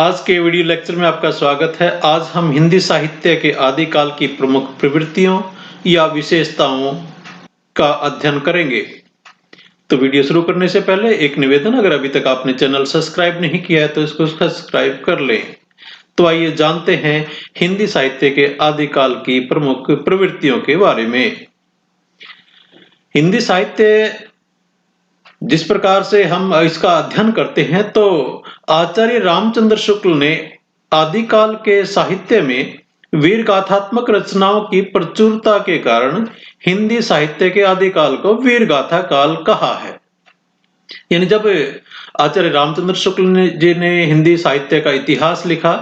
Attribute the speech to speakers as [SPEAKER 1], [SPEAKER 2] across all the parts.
[SPEAKER 1] आज के video lecture में आपका स्वागत है। आज हम हिंदी साहित्य के आदिकाल की प्रमुख प्रवृत्तियों या विशेषताओं का अध्ययन करेंगे। तो वीडियो शुरू करने से पहले एक निवेदन, अगर अभी तक आपने चैनल सब्सक्राइब नहीं किया है तो इसको सब्सक्राइब कर लें। तो आइए जानते हैं हिंदी साहित्य के आदिकाल की प्रमुख प्रवृत्तियों के बारे में। हिंदी साहित्य जिस प्रकार से हम इसका अध्ययन करते हैं, तो आचार्य रामचंद्र शुक्ल ने आदिकाल के साहित्य में वीर गाथात्मक रचनाओं की प्रचुरता के कारण हिंदी साहित्य के आदिकाल को वीर गाथा काल कहा है। यानी जब आचार्य रामचंद्र शुक्ल जी ने हिंदी साहित्य का इतिहास लिखा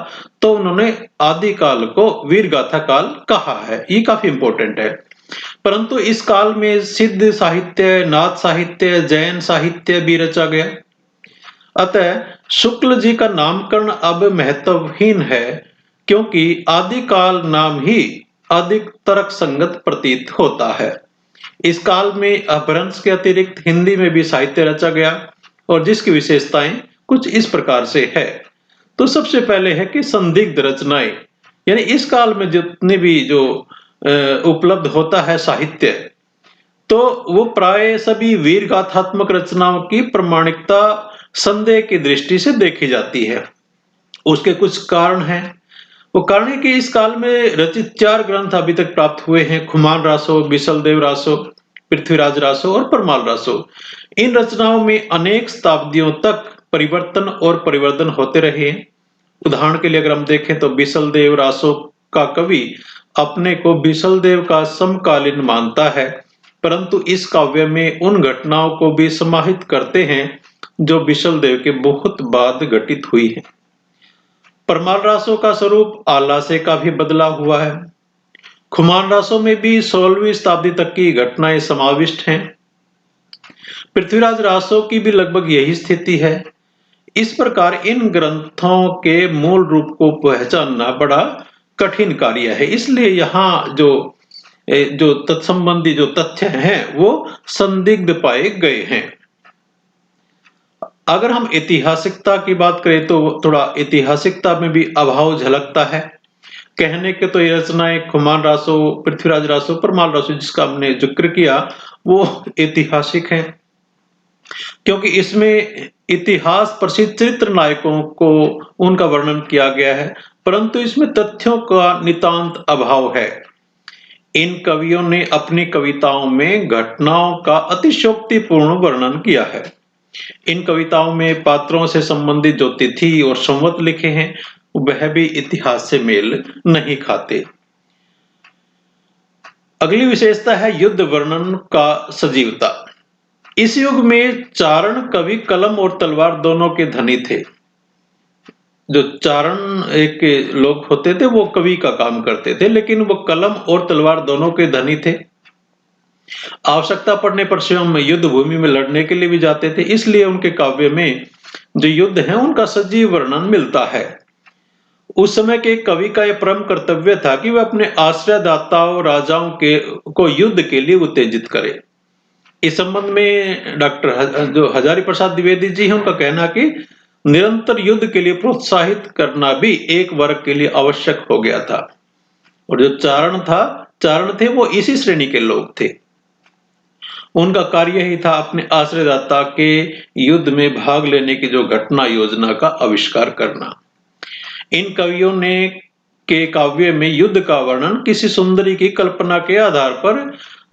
[SPEAKER 1] तो उन्होंने आदिकाल को वीर गाथा काल कहा है। ये काफी इंपॉर्टेंट है। परंतु इस काल में सिद्ध साहित्य, नाथ साहित्य, जैन साहित्य भी रचा गया। अतः शुक्ल जी का नामकरण अब महत्वहीन है, क्योंकि आदिकाल नाम ही अधिक तर्क संगत प्रतीत होता है। इस काल में अपभ्रंश के अतिरिक्त हिंदी में भी साहित्य रचा गया और जिसकी विशेषताएं कुछ इस प्रकार से है। तो सबसे पहले है कि संदिग्ध रचनाएं, यानी इस काल में जितने भी जो उपलब्ध होता है साहित्य, तो वो प्राय सभी वीर गाथात्मक रचनाओं की प्रमाणिकता संदेह की दृष्टि से देखी जाती है। उसके कुछ कारण हैं। वो कारण है कि इस काल में रचित 4 ग्रंथ अभी तक प्राप्त हुए हैं: खुमान रासो, बिसलदेव रासो, पृथ्वीराज रासो और परमाल रासो। इन रचनाओं में अनेक शताब्दियों तक परिवर्तन और परिवर्धन होते रहे हैं। उदाहरण के लिए अगर हम देखें तो बिसलदेव रासो का कवि अपने को बिसलदेव का समकालीन मानता है, परंतु इस काव्य में उन घटनाओं को भी समाहित करते हैं जो बिसलदेव के बहुत बाद घटित हुई है। परमाल रासों का स्वरूप आलासे का भी बदला हुआ है। खुमान रासों में भी 16वीं शताब्दी तक की घटनाएं समाविष्ट हैं। पृथ्वीराज रासों की भी लगभग यही स्थिति है। इस प्रकार इन ग्रंथों के मूल रूप को पहचानना बड़ा कठिन कार्य है। इसलिए यहाँ जो तत्संबंधी जो तथ्य हैं वो संदिग्ध पाए गए हैं। अगर हम ऐतिहासिकता की बात करें तो थोड़ा ऐतिहासिकता में भी अभाव झलकता है। कहने के तो ये रचनाएं खुमान रासो, पृथ्वीराज रासो, परमाल रासो जिसका हमने जिक्र किया वो ऐतिहासिक हैं, क्योंकि इसमें इतिहास प्रसिद्ध चरित्र नायकों को उनका वर्णन किया गया है, परंतु इसमें तथ्यों का नितांत अभाव है। इन कवियों ने अपनी कविताओं में घटनाओं का अतिशयोक्तिपूर्ण वर्णन किया है। इन कविताओं में पात्रों से संबंधित जो तिथि और संवत लिखे हैं वह भी इतिहास से मेल नहीं खाते। अगली विशेषता है युद्ध वर्णन का सजीवता। इस युग में चारण कवि कलम और तलवार दोनों के धनी थे। जो चारण एक लोग होते थे वो कवि का काम करते थे, लेकिन वो कलम और तलवार दोनों के धनी थे। आवश्यकता पड़ने पर स्वयं युद्ध भूमि में लड़ने के लिए भी जाते थे। इसलिए उनके काव्य में जो युद्ध है उनका सजीव वर्णन मिलता है। उस समय के कवि का यह परम कर्तव्य था कि वह अपने आश्रयदाताओं राजाओं को युद्ध के लिए उत्तेजित करे। इस संबंध में जो हजारी प्रसाद द्विवेदी जी हैं उनका कहना कि निरंतर युद्ध के लिए प्रोत्साहित करना भी एक वर्ग के लिए आवश्यक हो गया था। और जो चारण थे वो इसी श्रेणी के लोग थे। उनका कार्य ही था अपने आश्रयदाता के युद्ध में भाग लेने की जो घटना योजना का आविष्कार करना। इन कवियों ने के काव्य में युद्ध का वर्णन किसी सुंदरी की कल्पना के आधार पर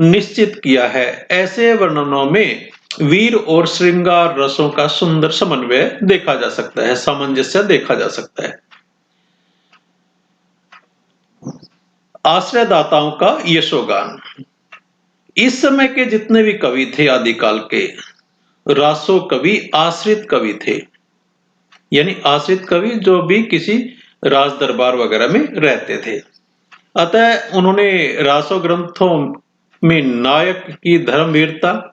[SPEAKER 1] निश्चित किया है। ऐसे वर्णनों में वीर और श्रृंगार रसों का सुंदर समन्वय देखा जा सकता है, सामंजस्य देखा जा सकता है। आश्रयदाताओं का यशोगान। इस समय के जितने भी कवि थे आदिकाल के, रासो कवि आश्रित कवि थे। यानी आश्रित कवि जो भी किसी राज दरबार वगैरह में रहते थे। अतः उन्होंने रासो ग्रंथों में नायक की धर्मवीरता,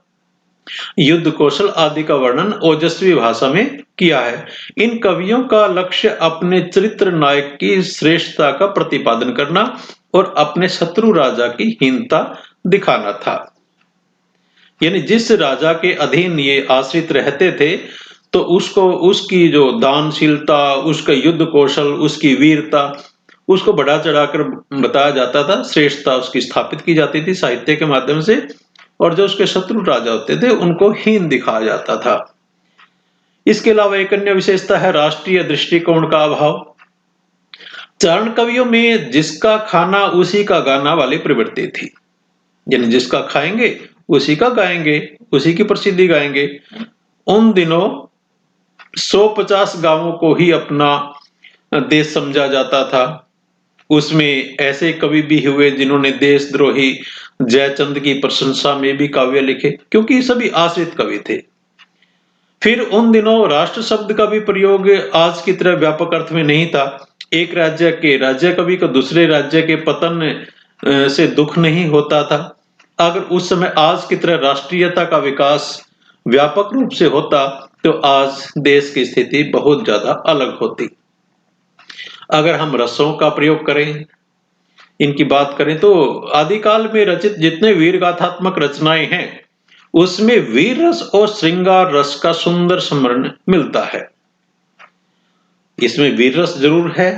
[SPEAKER 1] युद्ध कौशल आदि का वर्णन ओजस्वी भाषा में किया है। इन कवियों का लक्ष्य अपने चरित्र नायक की श्रेष्ठता का प्रतिपादन करना और अपने शत्रु राजा की हीनता दिखाना था। यानी जिस राजा के अधीन ये आश्रित रहते थे तो उसको उसकी जो दानशीलता, उसका युद्ध कौशल, उसकी वीरता, उसको बढ़ा चढ़ाकर बताया जाता था, श्रेष्ठता उसकी स्थापित की जाती थी साहित्य के माध्यम से, और जो उसके शत्रु राजा होते थे उनको हीन दिखाया जाता था। इसके अलावा एक अन्य विशेषता है राष्ट्रीय दृष्टिकोण का अभाव। चारण कवियों में जिसका खाना उसी का गाना वाली प्रवृत्ति थी, यानी जिसका खाएंगे उसी का गाएंगे, उसी की प्रसिद्धि गाएंगे। उन दिनों 150 गांवों को ही अपना देश समझा जाता था। उसमें ऐसे कवि भी हुए जिन्होंने देशद्रोही जयचंद की प्रशंसा में भी काव्य लिखे, क्योंकि सभी आश्रित कवि थे। फिर उन दिनों राष्ट्र शब्द का भी प्रयोग आज की तरह व्यापक अर्थ में नहीं था। एक राज्य के राज्य कवि को दूसरे राज्य के पतन से दुख नहीं होता था। अगर उस समय आज की तरह राष्ट्रीयता का विकास व्यापक रूप से होता तो आज देश की स्थिति बहुत ज्यादा अलग होती। अगर हम रसों का प्रयोग करें, इनकी बात करें, तो आदिकाल में रचित जितने वीर गाथात्मक रचनाएं हैं उसमें वीर रस और श्रृंगार रस का सुंदर स्मरण मिलता है। इसमें वीर रस जरूर है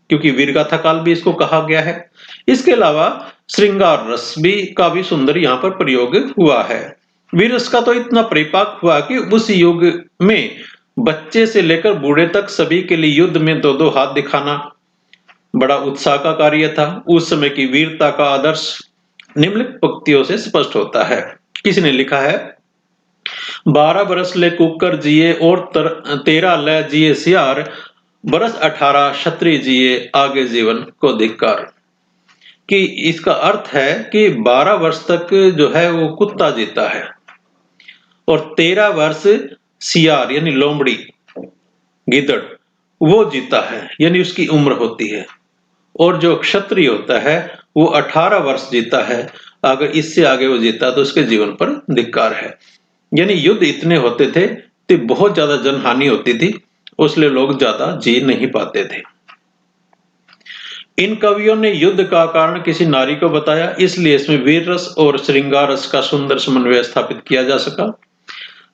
[SPEAKER 1] क्योंकि वीर गाथा काल भी इसको कहा गया है। इसके अलावा श्रृंगार रस भी का भी सुंदर यहाँ पर प्रयोग हुआ है। वीर रस का तो इतना परिपाक हुआ कि उस युग में बच्चे से लेकर बूढ़े तक सभी के लिए युद्ध में दो दो हाथ दिखाना बड़ा उत्साह का कार्य था। उस समय की वीरता का आदर्श निम्नलिखित पंक्तियों से स्पष्ट होता है। किसी ने लिखा है, 12 बरस ले कुकर जिए और 13 ले जिए सियार, बरस 18 क्षत्रिय जिए आगे जीवन को धिक्कार। कि इसका अर्थ है कि 12 वर्ष तक जो है वो कुत्ता जीता है और 13 वर्ष सियार यानी लोमड़ी गिदड़ वो जीता है, यानी उसकी उम्र होती है। और जो क्षत्रिय होता है वो 18 वर्ष जीता है, अगर इससे आगे वो जीता तो उसके जीवन पर धिक्कार है। यानी युद्ध इतने होते थे तो बहुत ज्यादा जनहानि होती थी, इसलिए लोग ज्यादा जी नहीं पाते थे। इन कवियों ने युद्ध का कारण किसी नारी को बताया, इसलिए इसमें वीर रस और श्रृंगार रस का सुंदर समन्वय स्थापित किया जा सका।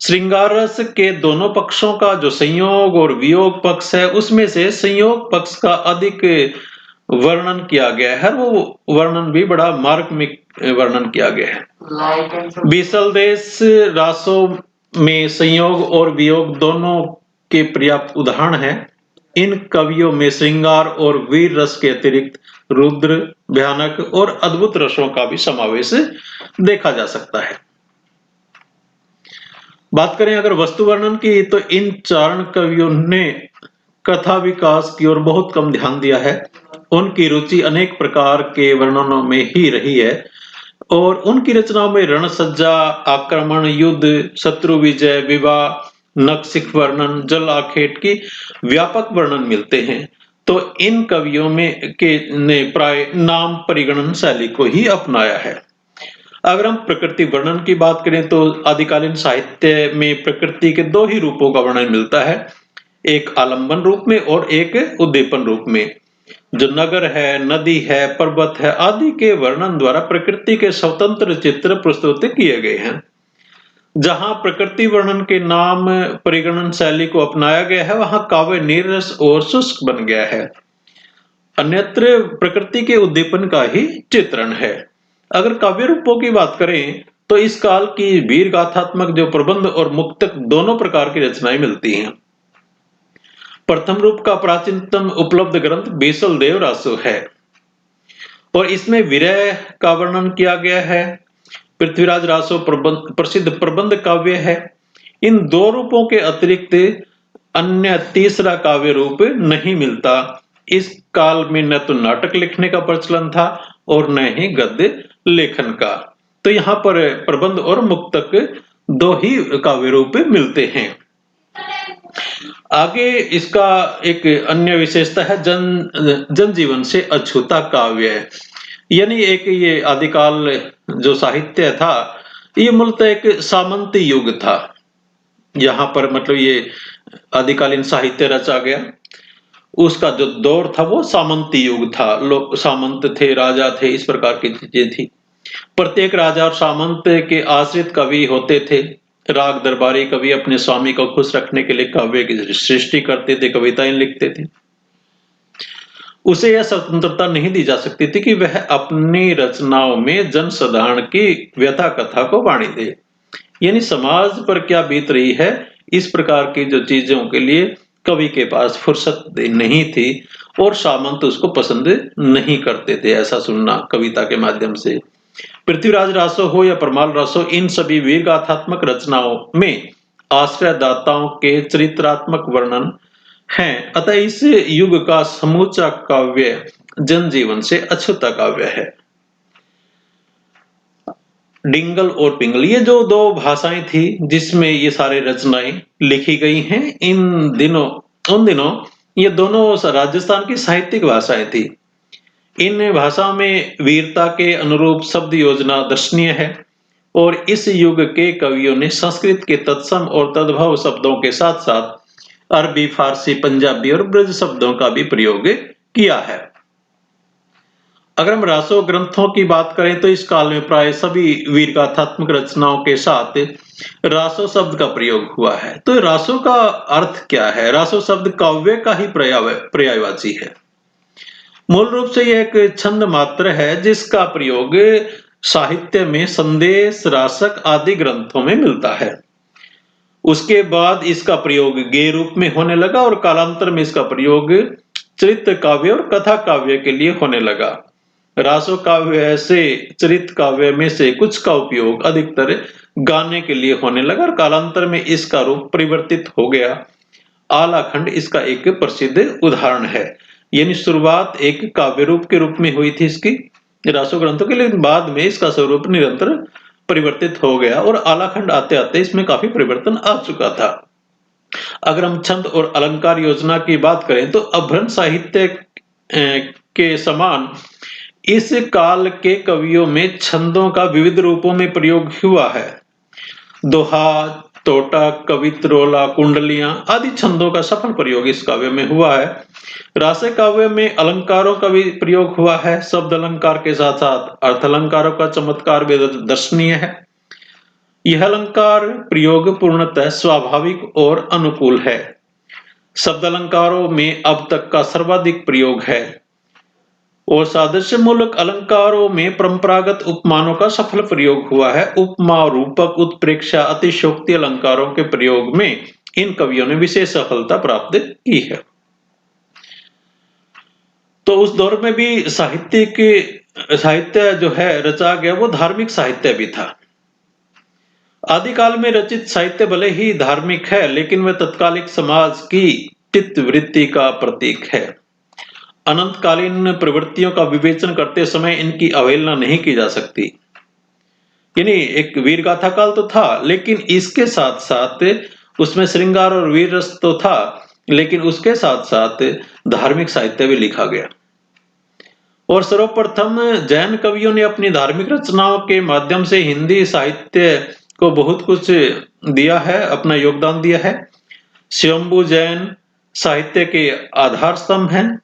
[SPEAKER 1] श्रृंगार रस के दोनों पक्षों का जो संयोग और वियोग पक्ष है उसमें से संयोग पक्ष का अधिक वर्णन किया गया है। वो वर्णन भी बड़ा मार्मिक वर्णन किया गया है। बीसल देश रासों में संयोग और वियोग दोनों के पर्याप्त उदाहरण हैं। इन कवियों में श्रृंगार और वीर रस के अतिरिक्त रुद्र, भयानक और अद्भुत रसों का भी समावेश देखा जा सकता है। बात करें अगर वस्तु वर्णन की, तो इन चारण कवियों ने कथा विकास की ओर बहुत कम ध्यान दिया है। उनकी रुचि अनेक प्रकार के वर्णनों में ही रही है और उनकी रचनाओं में रणसज्जा, आक्रमण, युद्ध, शत्रु विजय, विवाह, नखशिख वर्णन, जल आखेट की व्यापक वर्णन मिलते हैं। तो इन कवियों में के ने प्राय नाम परिगणन शैली को ही अपनाया है। अगर हम प्रकृति वर्णन की बात करें तो आदिकालीन साहित्य में प्रकृति के दो ही रूपों का वर्णन मिलता है, एक आलंबन रूप में और एक उद्दीपन रूप में। जो नगर है, नदी है, पर्वत है आदि के वर्णन द्वारा प्रकृति के स्वतंत्र चित्र प्रस्तुत किए गए हैं। जहां प्रकृति वर्णन के नाम परिगणन शैली को अपनाया गया है वहां काव्य नीरस और शुष्क बन गया है, अन्यत्र प्रकृति के उद्दीपन का ही चित्रण है। अगर काव्य रूपों की बात करें तो इस काल की वीर गाथात्मक जो प्रबंध और मुक्तक दोनों प्रकार की रचनाएं मिलती हैं। प्रथम रूप का प्राचीनतम उपलब्ध ग्रंथ बीसल देव रासो है और इसमें विरह का वर्णन किया गया है। पृथ्वीराज रासो प्रसिद्ध प्रबंध काव्य है। इन दो रूपों के अतिरिक्त अन्य तीसरा काव्य रूप नहीं मिलता। इस काल में न तो नाटक लिखने का प्रचलन था और न ही गद्य लेखन का, तो यहाँ पर प्रबंध और मुक्तक दो ही काव्य रूप मिलते हैं। आगे इसका एक अन्य विशेषता है जनजीवन से अछूता काव्य, यानी एक ये आदिकाल जो साहित्य था ये मूलतः एक सामंत युग था। यहाँ पर मतलब ये आदिकालीन साहित्य रचा गया, उसका जो दौर था वो सामंती युग था। लोग सामंत थे, राजा थे, इस प्रकार की चीजें थी। प्रत्येक राजा और सामंत के आश्रित कवि होते थे। राग दरबारी कवि अपने स्वामी को खुश रखने के लिए काव्य की सृष्टि करते थे, कविताएं लिखते थे। उसे यह स्वतंत्रता नहीं दी जा सकती थी कि वह अपनी रचनाओं में जनसाधारण की व्यथा कथा को वाणी दे, यानी समाज पर क्या बीत रही है, इस प्रकार की जो चीजों के लिए कवि के पास फुर्सत नहीं थी, और सामंत उसको पसंद नहीं करते थे ऐसा सुनना कविता के माध्यम से। पृथ्वीराज रासो हो या परमाल रासो, इन सभी वीर गाथात्मक रचनाओं में आश्रयदाताओं के चरित्रात्मक वर्णन हैं, अतः इस युग का समूचा काव्य जनजीवन से अछूता काव्य है। डिंगल और पिंगल, ये जो दो भाषाएं थी जिसमें ये सारे रचनाएं लिखी गई हैं, उन दिनों ये दोनों राजस्थान की साहित्यिक भाषाएं थी। इन भाषाओं में वीरता के अनुरूप शब्द योजना दर्शनीय है, और इस युग के कवियों ने संस्कृत के तत्सम और तद्भव शब्दों के साथ साथ अरबी, फारसी, पंजाबी और ब्रज शब्दों का भी प्रयोग किया है। अगर हम रासो ग्रंथों की बात करें तो इस काल में प्राय सभी वीर गाथात्मक रचनाओं के साथ रासो शब्द का प्रयोग हुआ है। तो रासो का अर्थ क्या है? रासो शब्द काव्य का ही पर्यायवाची है। मूल रूप से यह एक छंद मात्र है जिसका प्रयोग साहित्य में संदेश, रासक आदि ग्रंथों में मिलता है। उसके बाद इसका प्रयोग गेय रूप में होने लगा और कालांतर में इसका प्रयोग चरित्र काव्य और कथा काव्य के लिए होने लगा। रासो काव्य से चरित काव्य में से कुछ का उपयोग अधिकतर गाने के लिए होने लगा और कालांतर में इसका रूप परिवर्तित हो गया। आलाखंड इसका एक प्रसिद्ध उदाहरण है, यानी शुरुआत एक काव्य रूप के रूप में हुई थी इसकी रासो ग्रंथों के, लेकिन बाद में इसका स्वरूप निरंतर परिवर्तित हो गया और आलाखंड आते आते इसमें काफी परिवर्तन आ चुका था। अगर हम छंद और अलंकार योजना की बात करें तो अभ्रंश साहित्य के समान इस काल के कवियों में छंदों का विविध रूपों में प्रयोग हुआ है। दोहा, तोटक, कवित्रोला, कुंडलियां आदि छंदों का सफल प्रयोग इस काव्य में हुआ है। रासे काव्य में अलंकारों का भी प्रयोग हुआ है। शब्द अलंकार के साथ साथ अर्थ अलंकारों का चमत्कार भी दर्शनीय है। यह अलंकार प्रयोग पूर्णतः स्वाभाविक और अनुकूल है। शब्द अलंकारों में अब तक का सर्वाधिक प्रयोग है, और सादृश्य मूलक अलंकारों में परंपरागत उपमानों का सफल प्रयोग हुआ है। उपमा, रूपक, उत्प्रेक्षा, अतिशयोक्ति अलंकारों के प्रयोग में इन कवियों ने विशेष सफलता प्राप्त की है। तो उस दौर में भी साहित्य जो है रचा गया वो धार्मिक साहित्य भी था। आदिकाल में रचित साहित्य भले ही धार्मिक है, लेकिन वह तत्कालिक समाज की चित्तवृत्ति का प्रतीक है। अनंतकालीन प्रवृत्तियों का विवेचन करते समय इनकी अवहेलना नहीं की जा सकती। यानी एक वीर गाथा काल तो था, लेकिन इसके साथ साथ उसमें श्रृंगार और वीर रस तो था, लेकिन उसके साथ साथ धार्मिक साहित्य भी लिखा गया। और सर्वप्रथम जैन कवियों ने अपनी धार्मिक रचनाओं के माध्यम से हिंदी साहित्य को बहुत कुछ दिया है, अपना योगदान दिया है। स्वयंभू जैन साहित्य के आधार स्तंभ हैं,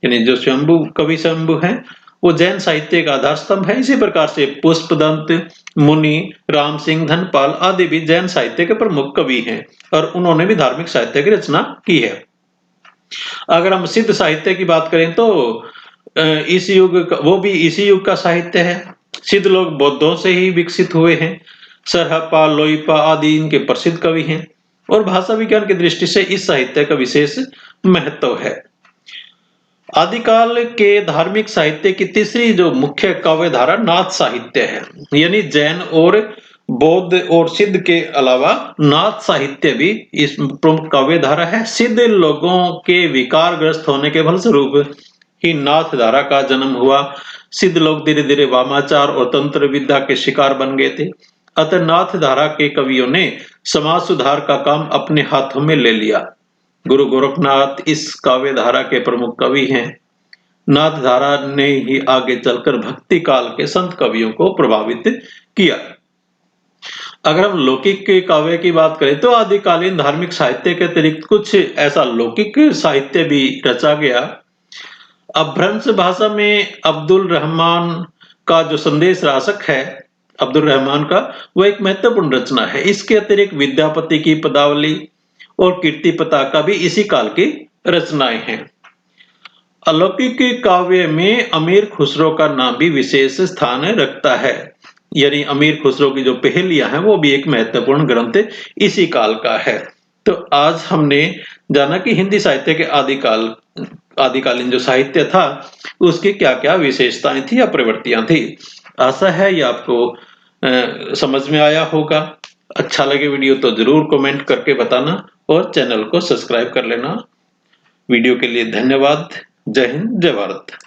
[SPEAKER 1] यानी जो स्वयंभू कवि स्वयंभू हैं वो जैन साहित्य का आधार स्तंभ है। इसी प्रकार से पुष्पदंत, मुनि, राम सिंह, धनपाल आदि भी जैन साहित्य के प्रमुख कवि हैं, और उन्होंने भी धार्मिक साहित्य की रचना की है। अगर हम सिद्ध साहित्य की बात करें तो इस युग का साहित्य है। सिद्ध लोग बौद्धों से ही विकसित हुए हैं। सरहपा, लोईपा आदि इनके प्रसिद्ध कवि हैं, और भाषा विज्ञान की दृष्टि से इस साहित्य का विशेष महत्व है। आदिकाल के धार्मिक साहित्य की तीसरी जो मुख्य काव्य धारा नाथ साहित्य है, यानी जैन और बौद्ध और सिद्ध के अलावा नाथ साहित्य भी इस प्रमुख काव्य धारा है। सिद्ध लोगों के विकारग्रस्त होने के फलस्वरूप ही नाथ धारा का जन्म हुआ। सिद्ध लोग धीरे धीरे वामाचार और तंत्र विद्या के शिकार बन गए थे, अतः नाथ धारा के कवियों ने समाज सुधार का काम अपने हाथों में ले लिया। गुरु गोरखनाथ इस काव्य धारा के प्रमुख कवि हैं। नाथ धारा ने ही आगे चलकर भक्ति काल के संत कवियों को प्रभावित किया। अगर हम लौकिक के काव्य की बात करें तो आदिकालीन धार्मिक साहित्य के अतिरिक्त कुछ ऐसा लौकिक साहित्य भी रचा गया। अपभ्रंश भाषा में अब्दुल रहमान का जो संदेश रासक है अब्दुल रहमान का वो एक महत्वपूर्ण रचना है। इसके अतिरिक्त विद्यापति की पदावली और कीर्ति पताका भी इसी काल की रचनाएं हैं। अलौकिक काव्य में अमीर खुसरो का नाम भी विशेष स्थान रखता है। यानी अमीर खुसरो की जो पहेलियां हैं वो भी एक महत्वपूर्ण ग्रंथ इसी काल का है। तो आज हमने जाना कि हिंदी साहित्य के आदिकालीन जो साहित्य था उसकी क्या-क्या विशेषताएं थी या प्रवृत्तियां थी। आशा है ये आपको समझ में आया होगा। अच्छा लगे वीडियो तो जरूर कमेंट करके बताना और चैनल को सब्सक्राइब कर लेना। वीडियो के लिए धन्यवाद। जय हिंद, जय भारत।